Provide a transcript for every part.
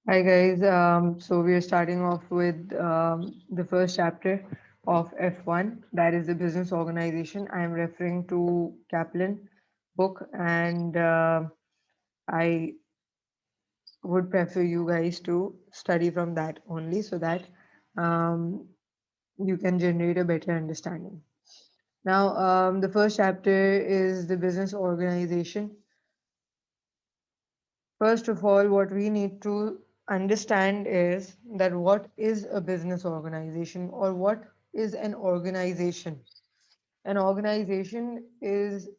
Hi guys, so we are starting off with the first chapter of F1, that is the business organization. I am referring to Kaplan book, and I would prefer you guys to study from that only so that um, you can generate a better understanding. Now, the first chapter is the business organization. First of all, what we need to understand is that what is a business organization or what is an organization? An organization is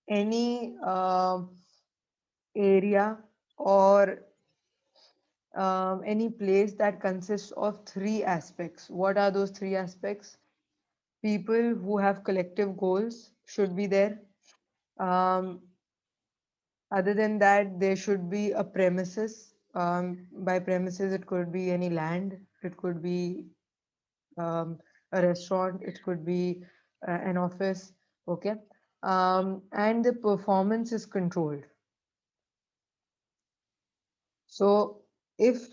any area or any place that consists of three aspects. What are those three aspects? People who have collective goals should be there. Um, Other than that, there should be a premises. By premises, it could be any land, it could be a restaurant, it could be an office. Okay. And the performance is controlled. So, if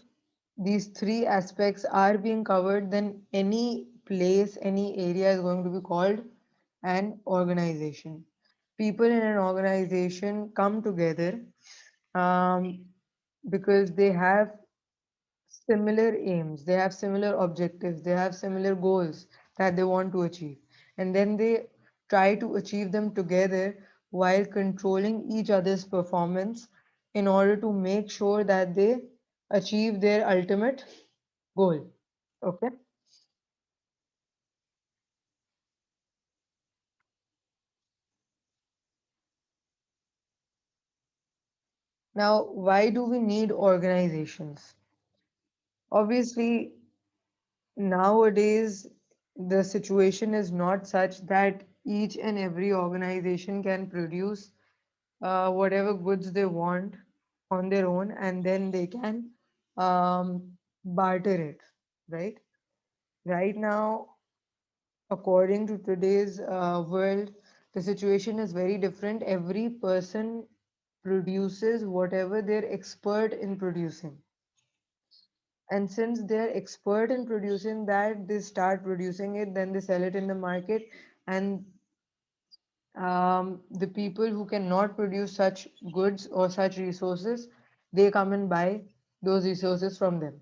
these three aspects are being covered, then any place, any area is going to be called an organization. People in an organization come together um, because they have similar aims, they have similar objectives, they have similar goals that they want to achieve. And then they try to achieve them together while controlling each other's performance in order to make sure that they achieve their ultimate goal. Okay. Now, why do we need organizations? Obviously, nowadays, the situation is not such that each and every organization can produce whatever goods they want on their own and then they can barter it, right? Right now, according to today's world, the situation is very different. Every person produces whatever they're expert in producing. And since they're expert in producing that, they start producing it, then they sell it in the market, and the people who cannot produce such goods or such resources, they come and buy those resources from them,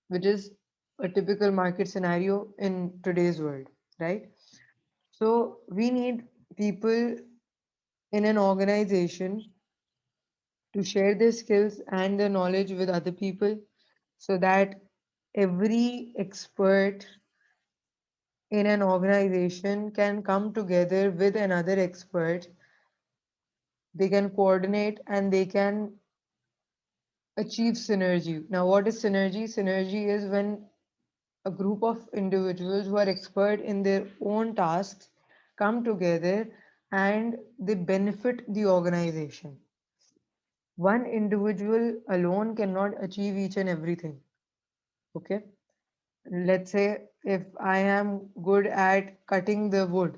which is a typical market scenario in today's world, right? So we need people in an organization to share their skills and their knowledge with other people so that every expert in an organization can come together with another expert. They can coordinate and they can achieve synergy. Now, what is synergy? Synergy is when a group of individuals who are expert in their own tasks come together and they benefit the organization. One individual alone cannot achieve each and everything. Okay. Let's say if I am good at cutting the wood,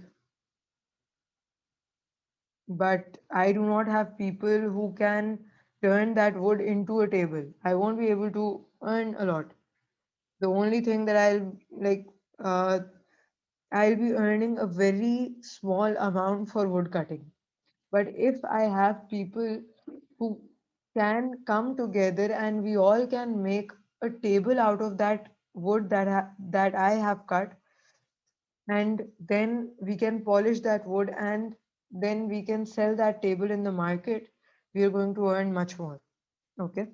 but I do not have people who can turn that wood into a table, I won't be able to earn a lot. The only thing that uh, I'll be earning a very small amount for wood cutting. But if I have people who can come together and we all can make a table out of that wood that I have cut, and then we can polish that wood and then we can sell that table in the market, we are going to earn much more. Okay.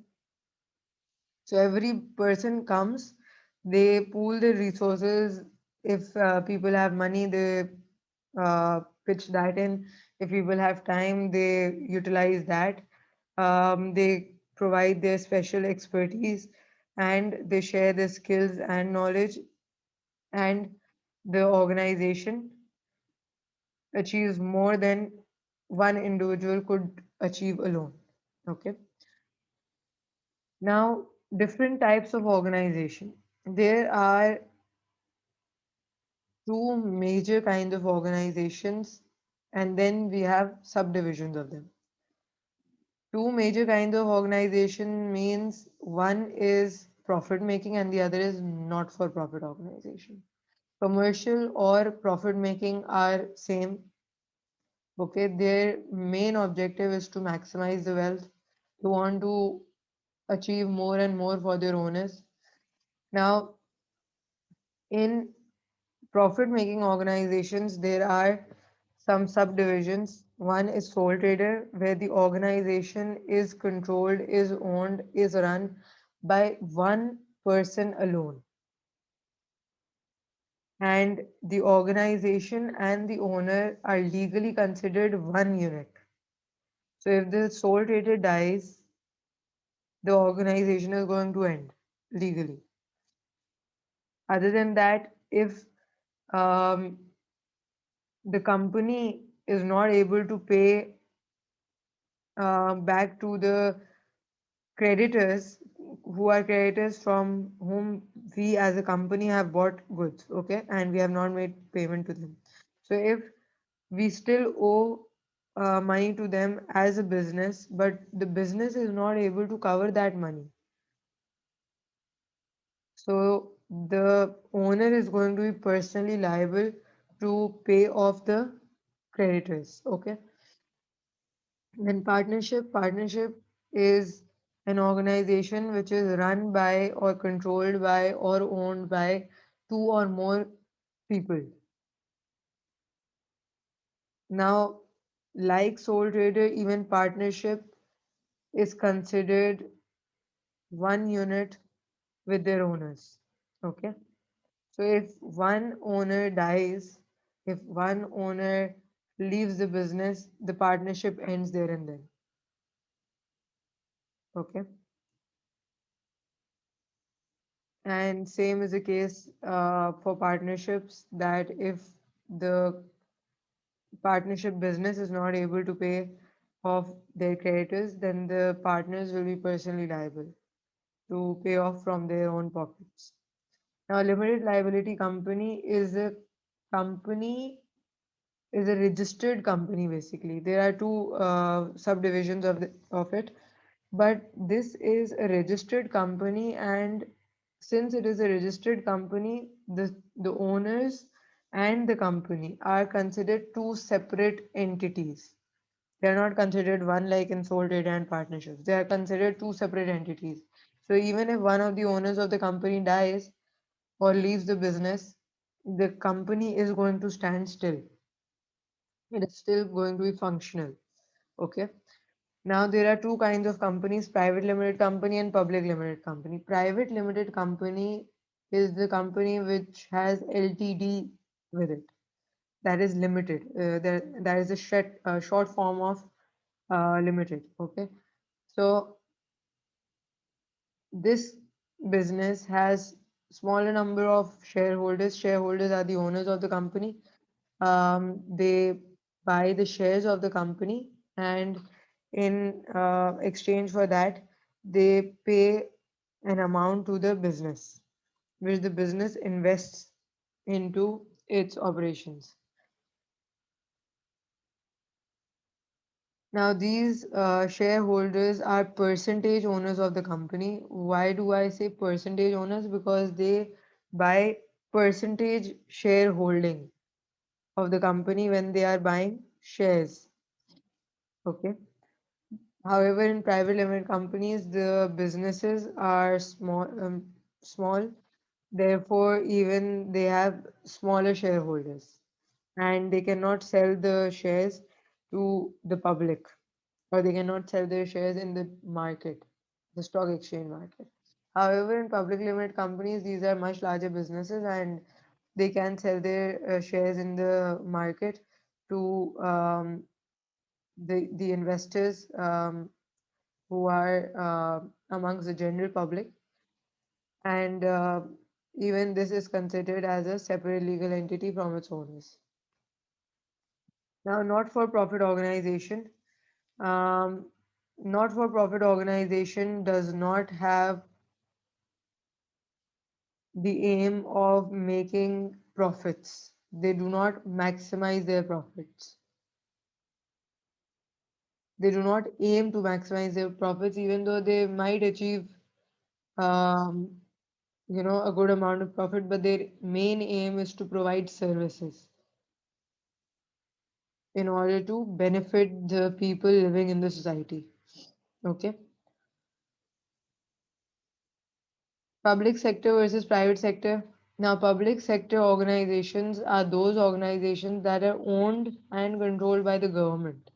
So every person comes, they pool their resources. If people have money, they pitch that in. If people have time, they utilize that. They provide their special expertise and they share their skills and knowledge, and the organization achieves more than one individual could achieve alone. Okay. Now, different types of organization. There are two major kinds of organizations, and then we have subdivisions of them. Two major kinds of organization means one is profit making and the other is not for profit organization. Commercial or profit making are same. Okay, their main objective is to maximize the wealth. They want to achieve more and more for their owners. Now, in profit making organizations, there are some subdivisions. One is sole trader, where the organization is controlled, is owned, is run by one person alone. And the organization and the owner are legally considered one unit. So if the sole trader dies, the organization is going to end legally. Other than that, if um, the company is not able to pay back to the creditors who are creditors from whom we as a company have bought goods, okay, and we have not made payment to them. So if we still owe money to them as a business, but the business is not able to cover that money, so the owner is going to be personally liable to pay off the creditors, okay. Then partnership is an organization which is run by or controlled by or owned by two or more people. Now, like sole trader, even partnership is considered one unit with their owners. Okay. So if one owner dies, if one owner leaves the business, the partnership ends there and then. Okay. And same is the case for partnerships that if the partnership business is not able to pay off their creditors, then the partners will be personally liable to pay off from their own pockets. Now, limited liability company is a registered company basically. There are two subdivisions of it, but this is a registered company, and since it is a registered company, the owners and the company are considered two separate entities. They are not considered one like in sole trader and partnerships. They are considered two separate entities. So even if one of the owners of the company dies or leaves the business, the company is going to stand still. It is still going to be functional. Okay. Now there are two kinds of companies, private limited company and public limited company. Private limited company is the company which has LTD with it. That is limited. That is a short form of limited. Okay. So this business has smaller number of shareholders. Shareholders are the owners of the company. They buy the shares of the company, and in exchange for that, they pay an amount to the business, which the business invests into its operations. Now, these shareholders are percentage owners of the company. Why do I say percentage owners? Because they buy percentage shareholding of the company when they are buying shares. Okay. However, in private limited companies, the businesses are small. Therefore, even they have smaller shareholders, and they cannot sell the shares to the public, or they cannot sell their shares in the market, the stock exchange market. However, in public limited companies, these are much larger businesses, and they can sell their shares in the market to the investors who are amongst the general public, and even this is considered as a separate legal entity from its owners. Now, not-for-profit organization. Um, Not-for-profit organization does not have the aim of making profits. They do not maximize their profits. They do not aim to maximize their profits, even though they might achieve, um, a good amount of profit, but their main aim is to provide services in order to benefit the people living in the society. Okay. Public sector versus private sector. Now, public sector organizations are those organizations that are owned and controlled by the government.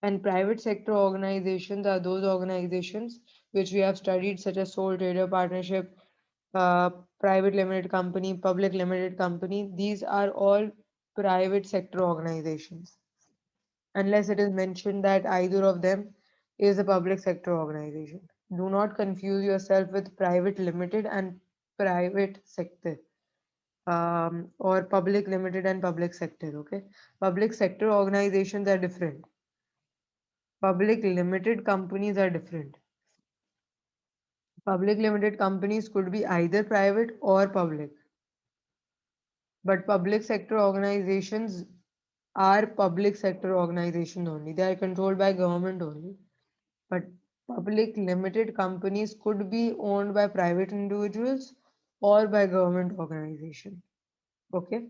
And private sector organizations are those organizations which we have studied, such as sole trader partnership, uh, private limited company, public limited company. These are all private sector organizations, unless it is mentioned that either of them is a public sector organization. Do not confuse yourself with private limited and private sector, or public limited and public sector. Okay, public sector organizations are different. Public limited companies are different. Public limited companies could be either private or public, but public sector organizations are public sector organizations only. They are controlled by government only. But public limited companies could be owned by private individuals or by government organization. Okay.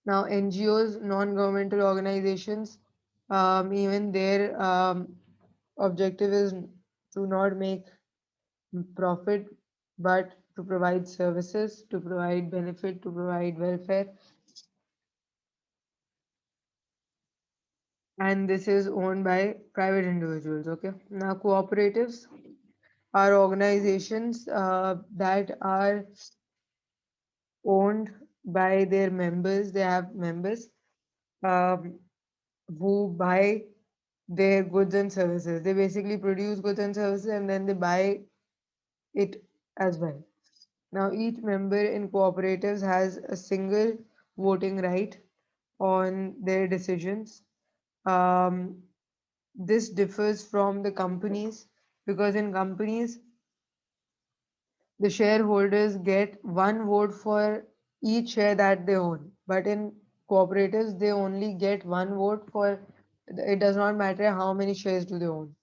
Now, NGOs, non-governmental organizations, even their objective is to not make profit, but to provide services, to provide benefit, to provide welfare. And this is owned by private individuals. Okay. Now, cooperatives are organizations that are owned by their members. They have members um, who buy their goods and services. They basically produce goods and services and then they buy it as well. Now, each member in cooperatives has a single voting right on their decisions. Um, this differs from the companies, because in companies, the shareholders get one vote for each share that they own. But in cooperatives, they only get one vote for, it does not matter how many shares do they own.